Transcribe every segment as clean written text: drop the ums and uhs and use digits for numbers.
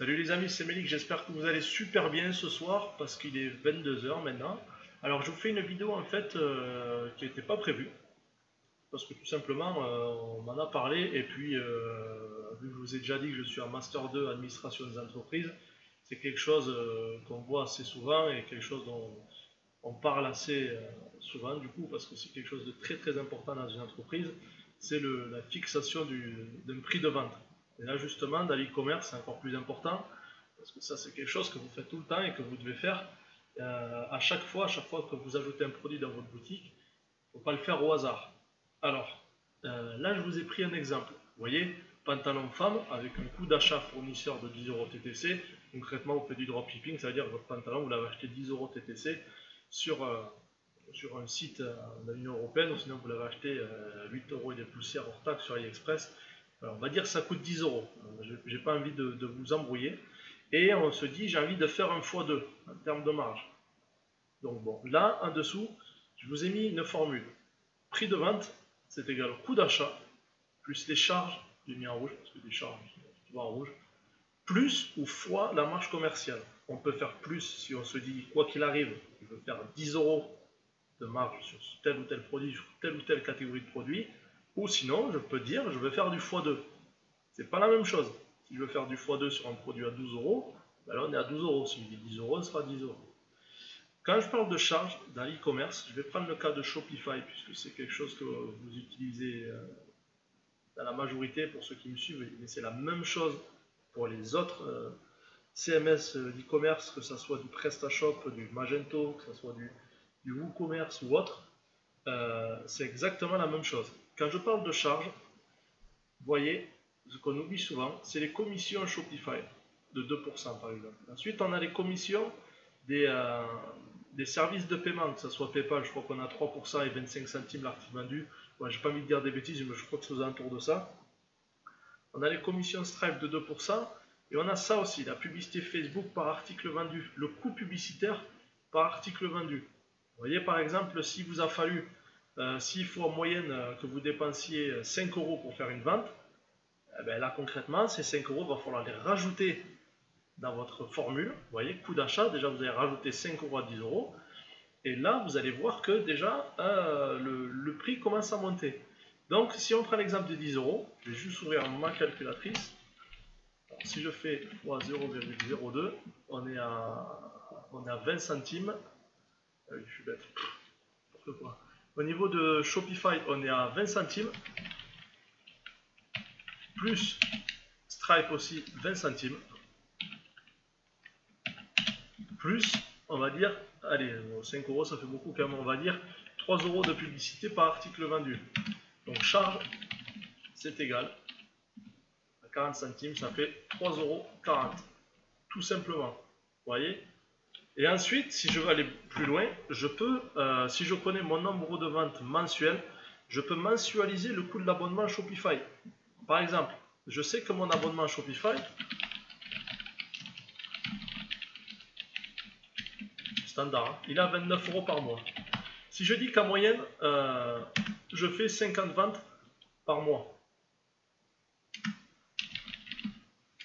Salut les amis, c'est Mélik, j'espère que vous allez super bien ce soir parce qu'il est 22 h maintenant. Alors je vous fais une vidéo en fait qui n'était pas prévue parce que tout simplement on m'en a parlé et puis vu que je vous ai déjà dit que je suis en Master 2 Administration des entreprises, c'est quelque chose qu'on voit assez souvent et quelque chose dont on parle assez souvent du coup parce que c'est quelque chose de très très important dans une entreprise, c'est la fixation d'un prix de vente. Et là justement dans l'e-commerce c'est encore plus important parce que ça c'est quelque chose que vous faites tout le temps et que vous devez faire à chaque fois que vous ajoutez un produit dans votre boutique, il ne faut pas le faire au hasard. Alors là je vous ai pris un exemple, vous voyez, pantalon femme avec un coût d'achat fournisseur de 10 € TTC, concrètement vous faites du dropshipping, ça veut dire que votre pantalon vous l'avez acheté 10 € TTC sur un site de l'Union Européenne, ou sinon vous l'avez acheté 8 € et des poussières hors taxe sur AliExpress. Alors on va dire que ça coûte 10 €. J'ai pas envie de vous embrouiller. Et on se dit, j'ai envie de faire un x2 en termes de marge. Donc bon, là, en dessous, je vous ai mis une formule. Prix de vente, c'est égal au coût d'achat, plus les charges, j'ai mis en rouge, parce que les charges, tu vois en rouge, plus ou fois la marge commerciale. On peut faire plus si on se dit, quoi qu'il arrive, je veux faire 10 € de marge sur tel ou tel produit, sur telle ou telle catégorie de produits, ou sinon, je peux dire, je vais faire du x2. C'est pas la même chose. Si je veux faire du x2 sur un produit à 12 €, ben là on est à 12 €. Si je dis 10 €, ce sera 10 €. Quand je parle de charge dans l'e-commerce, je vais prendre le cas de Shopify, puisque c'est quelque chose que vous utilisez dans la majorité pour ceux qui me suivent, mais c'est la même chose pour les autres CMS d'e-commerce, que ce soit du PrestaShop, du Magento, que ce soit du WooCommerce ou autre, c'est exactement la même chose. Quand je parle de charge, vous voyez, ce qu'on oublie souvent, c'est les commissions Shopify, de 2% par exemple. Ensuite, on a les commissions des services de paiement, que ce soit PayPal, je crois qu'on a 3% et 25 centimes l'article vendu. Ouais, j'ai pas envie de dire des bêtises, mais je crois que c'est aux alentours de ça. On a les commissions Stripe de 2%, et on a ça aussi, la publicité Facebook par article vendu, le coût publicitaire par article vendu. Vous voyez par exemple, si vous a fallu, s'il faut en moyenne que vous dépensiez 5 € pour faire une vente, eh bien là concrètement, ces 5 €, il va falloir les rajouter dans votre formule. Vous voyez, coût d'achat, déjà vous allez rajouter 5 € à 10 €. Et là, vous allez voir que déjà, le prix commence à monter. Donc, si on prend l'exemple de 10 €, je vais juste ouvrir ma calculatrice. Alors, si je fais x 0,02, on est à 20 centimes. Je suis bête. Quoi. Au niveau de Shopify, on est à 20 centimes. Plus Stripe aussi, 20 centimes. Plus, on va dire, allez, 5 € ça fait beaucoup quand même, on va dire 3 € de publicité par article vendu. Donc charge, c'est égal à 40 centimes, ça fait 3,40 €, tout simplement. Vous voyez? Et ensuite, si je veux aller plus loin, je peux, si je connais mon nombre de ventes mensuel, je peux mensualiser le coût de l'abonnement Shopify. Par exemple, je sais que mon abonnement Shopify, standard, hein, il est à 29 € par mois. Si je dis qu'en moyenne, je fais 50 ventes par mois,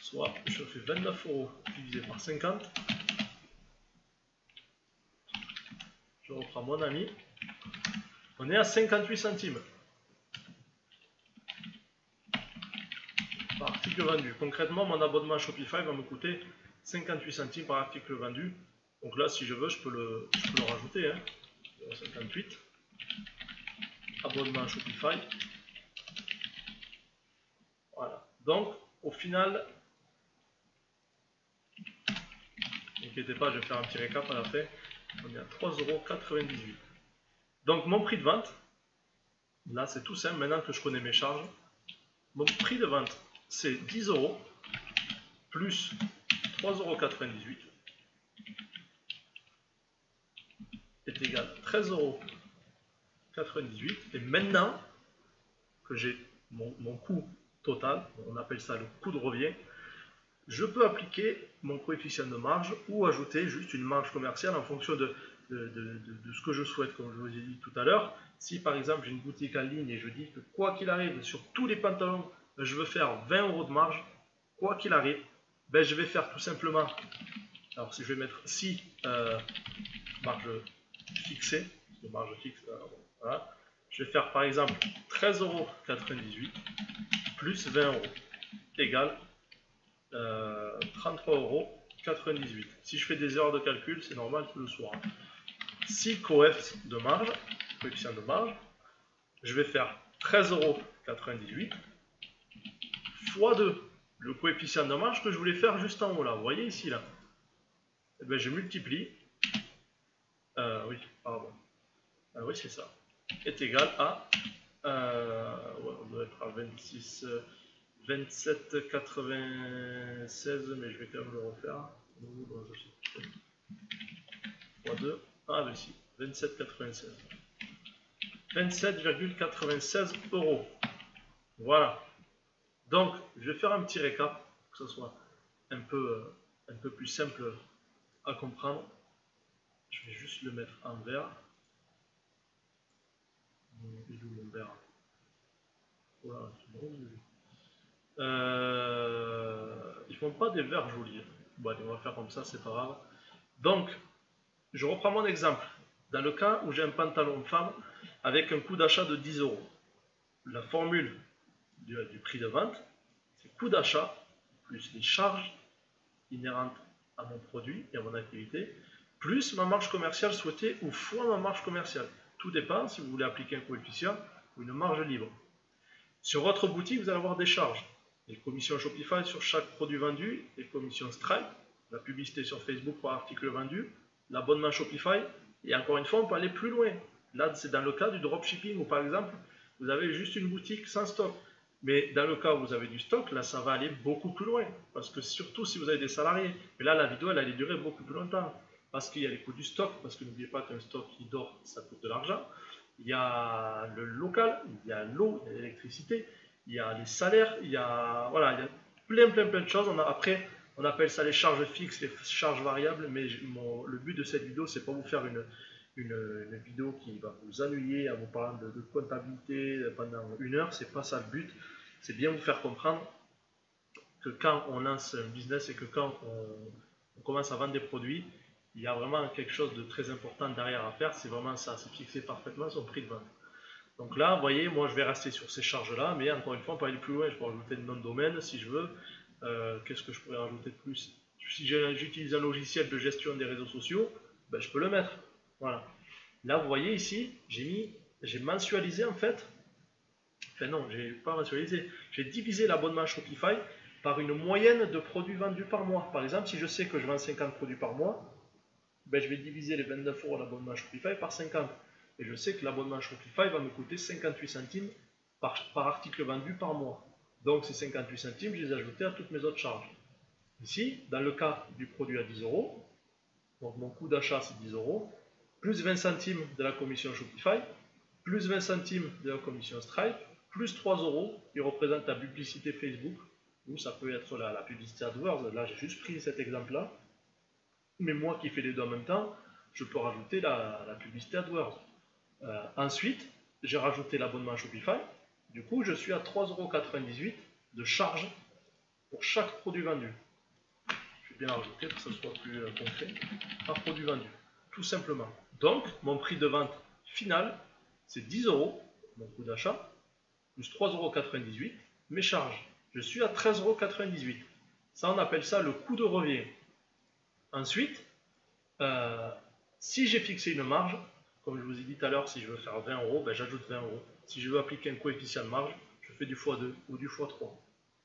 soit je fais 29 € divisé par 50, je reprends mon ami, on est à 58 centimes par article vendu. Concrètement, mon abonnement Shopify va me coûter 58 centimes par article vendu. Donc là, si je veux, je peux le rajouter. Hein. 58. Abonnement Shopify. Voilà. Donc, au final, n'inquiétez pas, je vais faire un petit récap à la fin. On est à 3,98 €. Donc, mon prix de vente, là, c'est tout simple. Maintenant que je connais mes charges, mon prix de vente, c'est 10 € plus 3,98 € est égal à 13,98 €. Et maintenant que j'ai mon coût total, on appelle ça le coût de revient, je peux appliquer mon coefficient de marge ou ajouter juste une marge commerciale en fonction de ce que je souhaite, comme je vous ai dit tout à l'heure. Si par exemple j'ai une boutique en ligne et je dis que quoi qu'il arrive, sur tous les pantalons, je veux faire 20 € de marge, quoi qu'il arrive, Ben, je vais faire tout simplement, alors si je vais mettre si marge fixée, marge fixe, voilà. Je vais faire par exemple 13,98 € plus 20 € égale 33,98 €. Si je fais des erreurs de calcul, c'est normal, c'est le soir. Si coefficient de marge, je vais faire 13,98 € fois 2, le coefficient de marge que je voulais faire juste en haut là. Vous voyez ici là. Et bien, je multiplie. Oui, pardon. Oui, c'est ça. Est égal à. Ouais, on doit être à 26. 27,96, mais je vais quand même le refaire. Fois 2. Ah, ben si. 27,96. 27,96 €. Voilà. Donc, je vais faire un petit récap, que ce soit un peu plus simple à comprendre. Je vais juste le mettre en vert. Il est où mon vert? Voilà, ils font pas des verts jolis. Bon, allez, on va faire comme ça, c'est pas grave. Donc, je reprends mon exemple. Dans le cas où j'ai un pantalon femme avec un coût d'achat de 10 €, la formule du prix de vente, c'est coût d'achat plus les charges inhérentes à mon produit et à mon activité, plus ma marge commerciale souhaitée ou fois ma marge commerciale. Tout dépend si vous voulez appliquer un coefficient ou une marge libre. Sur votre boutique, vous allez avoir des charges. Les commissions Shopify sur chaque produit vendu, les commissions Stripe, la publicité sur Facebook par article vendu, l'abonnement Shopify, et encore une fois, on peut aller plus loin. Là, c'est dans le cas du dropshipping où, par exemple, vous avez juste une boutique sans stock. Mais dans le cas où vous avez du stock, là, ça va aller beaucoup plus loin. Parce que surtout si vous avez des salariés. Mais là, la vidéo, elle allait durer beaucoup plus longtemps. Parce qu'il y a les coûts du stock, parce que n'oubliez pas qu'un stock qui dort, ça coûte de l'argent. Il y a le local, il y a l'eau, il y a l'électricité, il y a les salaires, il y a, voilà, il y a plein de choses. Après, on appelle ça les charges fixes, les charges variables, mais le but de cette vidéo, c'est pas vous faire une vidéo qui va vous ennuyer en vous parlant de comptabilité pendant 1 heure, c'est pas ça le but. C'est bien vous faire comprendre que quand on lance un business et que quand on commence à vendre des produits, il y a vraiment quelque chose de très important derrière à faire, c'est vraiment ça, c'est fixer parfaitement son prix de vente. Donc là, vous voyez, moi je vais rester sur ces charges-là, mais encore une fois, on peut aller plus loin, je peux rajouter de nom de domaine si je veux. Qu'est-ce que je pourrais rajouter de plus? Si j'utilise un logiciel de gestion des réseaux sociaux, ben, je peux le mettre. Voilà. Là, vous voyez ici, j'ai mensualisé en fait. Enfin non, j'ai pas mensualisé. J'ai divisé l'abonnement Shopify par une moyenne de produits vendus par mois. Par exemple, si je sais que je vends 50 produits par mois, ben, je vais diviser les 29 € l'abonnement Shopify par 50. Et je sais que l'abonnement Shopify va me coûter 58 centimes par article vendu par mois. Donc ces 58 centimes, je les ai ajoutés à toutes mes autres charges. Ici, dans le cas du produit à 10 €, donc mon coût d'achat c'est 10 €, plus 20 centimes de la commission Shopify, plus 20 centimes de la commission Stripe, plus 3 € qui représente la publicité Facebook, ou ça peut être la publicité AdWords. Là, j'ai juste pris cet exemple-là. Mais moi qui fais les deux en même temps, je peux rajouter la publicité AdWords. Ensuite, j'ai rajouté l'abonnement Shopify. Du coup, je suis à 3,98 € de charge pour chaque produit vendu. Je vais bien rajouter pour que ce soit plus concret. Par produit vendu, tout simplement. Donc, mon prix de vente final, c'est 10 €, mon coût d'achat, plus 3,98 €, mes charges. Je suis à 13,98 €. Ça, on appelle ça le coût de revient. Ensuite, si j'ai fixé une marge, comme je vous ai dit tout à l'heure, si je veux faire 20 €, ben j'ajoute 20 €. Si je veux appliquer un coefficient de marge, je fais du x2 ou du x3,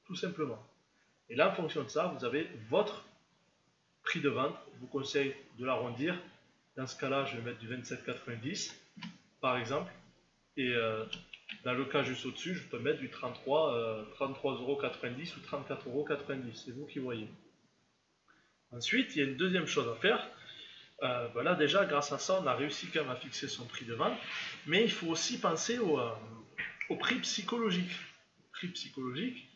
tout simplement. Et là, en fonction de ça, vous avez votre prix de vente. Je vous conseille de l'arrondir. Dans ce cas-là, je vais mettre du 27,90 par exemple. Et dans le cas juste au-dessus, je peux mettre du 33,90 € ou 34,90 €. C'est vous qui voyez. Ensuite, il y a une deuxième chose à faire. Voilà, déjà, grâce à ça, on a réussi quand même à fixer son prix de vente. Mais il faut aussi penser au prix psychologique. Le prix psychologique,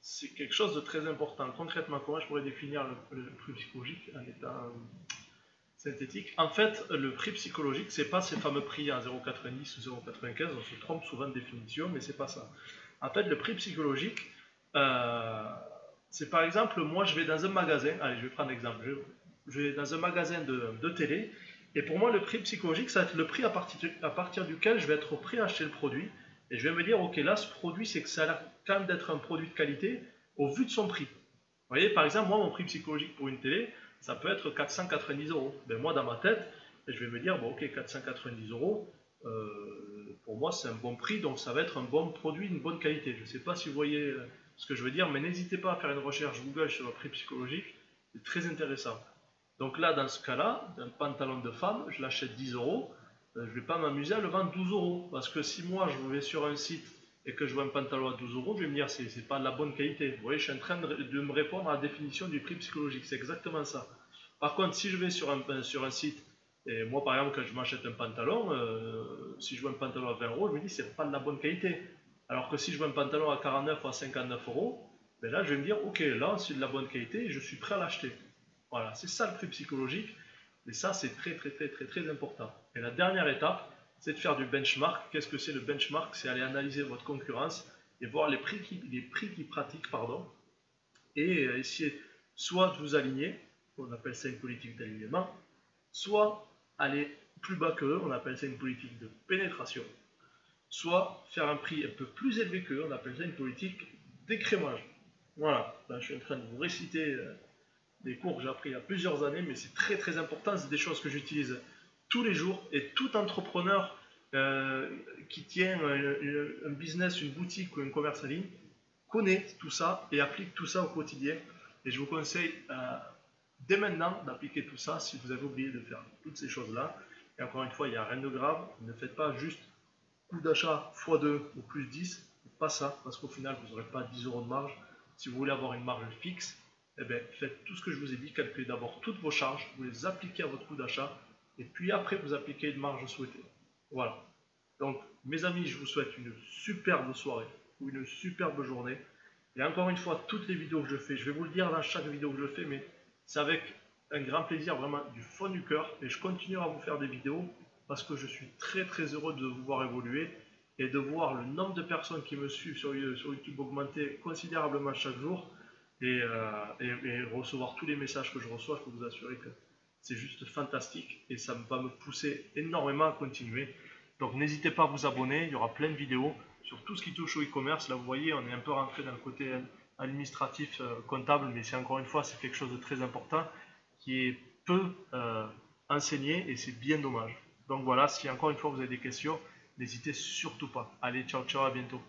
c'est quelque chose de très important. Concrètement, comment je pourrais définir le prix psychologique en étant synthétique? En fait, le prix psychologique, c'est pas ces fameux prix à 0,90 ou 0,95. On se trompe souvent de définition, mais c'est pas ça. En fait, le prix psychologique, Euh, c'est par exemple, moi je vais dans un magasin, allez je vais prendre un exemple, je vais dans un magasin de télé, et pour moi le prix psychologique ça va être le prix à partir duquel je vais être prêt à acheter le produit, et je vais me dire ok là ce produit c'est que ça a l'air quand même d'être un produit de qualité au vu de son prix. Vous voyez par exemple moi mon prix psychologique pour une télé ça peut être 490 euros. Ben, moi dans ma tête je vais me dire bon ok 490 euros, pour moi c'est un bon prix donc ça va être un bon produit, une bonne qualité. Je ne sais pas si vous voyez ce que je veux dire, mais n'hésitez pas à faire une recherche Google sur le prix psychologique, c'est très intéressant. Donc là, dans ce cas-là, un pantalon de femme, je l'achète 10 euros, je ne vais pas m'amuser à le vendre 12 euros, parce que si moi je vais sur un site et que je vois un pantalon à 12 euros, je vais me dire c'est pas de la bonne qualité. Vous voyez, je suis en train de me répondre à la définition du prix psychologique, c'est exactement ça. Par contre, si je vais sur un site, et moi par exemple quand je m'achète un pantalon, si je vois un pantalon à 20 euros, je me dis c'est pas de la bonne qualité. Alors que si je vois un pantalon à 49 ou à 59 euros, ben là je vais me dire ok là c'est de la bonne qualité et je suis prêt à l'acheter. Voilà, c'est ça le prix psychologique. Et ça c'est très très très très très important. Et la dernière étape, c'est de faire du benchmark. Qu'est-ce que c'est le benchmark? C'est aller analyser votre concurrence et voir les prix qu'ils pratiquent, pardon, et essayer soit de vous aligner, on appelle ça une politique d'alignement, soit aller plus bas qu'eux, on appelle ça une politique de pénétration, soit faire un prix un peu plus élevé qu'eux, on appelle ça une politique d'écrémage. Voilà, là je suis en train de vous réciter des cours que j'ai appris il y a plusieurs années, mais c'est très très important, c'est des choses que j'utilise tous les jours et tout entrepreneur euh, qui tient un business, une boutique ou un commerce en ligne connaît tout ça et applique tout ça au quotidien. Et je vous conseille dès maintenant d'appliquer tout ça si vous avez oublié de faire toutes ces choses-là. Et encore une fois, il n'y a rien de grave. Ne faites pas juste coût d'achat x2 ou plus 10. Pas ça, parce qu'au final, vous n'aurez pas 10 euros de marge. Si vous voulez avoir une marge fixe, eh bien, faites tout ce que je vous ai dit. Calculez d'abord toutes vos charges, vous les appliquez à votre coût d'achat, et puis après, vous appliquez une marge souhaitée. Voilà. Donc, mes amis, je vous souhaite une superbe soirée ou une superbe journée. Et encore une fois, toutes les vidéos que je fais, je vais vous le dire dans chaque vidéo que je fais, mais c'est avec un grand plaisir, vraiment du fond du cœur. Et je continuerai à vous faire des vidéos parce que je suis très très heureux de vous voir évoluer et de voir le nombre de personnes qui me suivent sur YouTube augmenter considérablement chaque jour et recevoir tous les messages que je reçois. Je peux vous assurer que c'est juste fantastique et ça va me pousser énormément à continuer. Donc n'hésitez pas à vous abonner, il y aura plein de vidéos sur tout ce qui touche au e-commerce. Là vous voyez, on est un peu rentré dans le côté administratif, comptable, mais c'est encore une fois, c'est quelque chose de très important qui est peu enseigné et c'est bien dommage. Donc voilà, si encore une fois vous avez des questions, n'hésitez surtout pas. Allez, ciao ciao, à bientôt.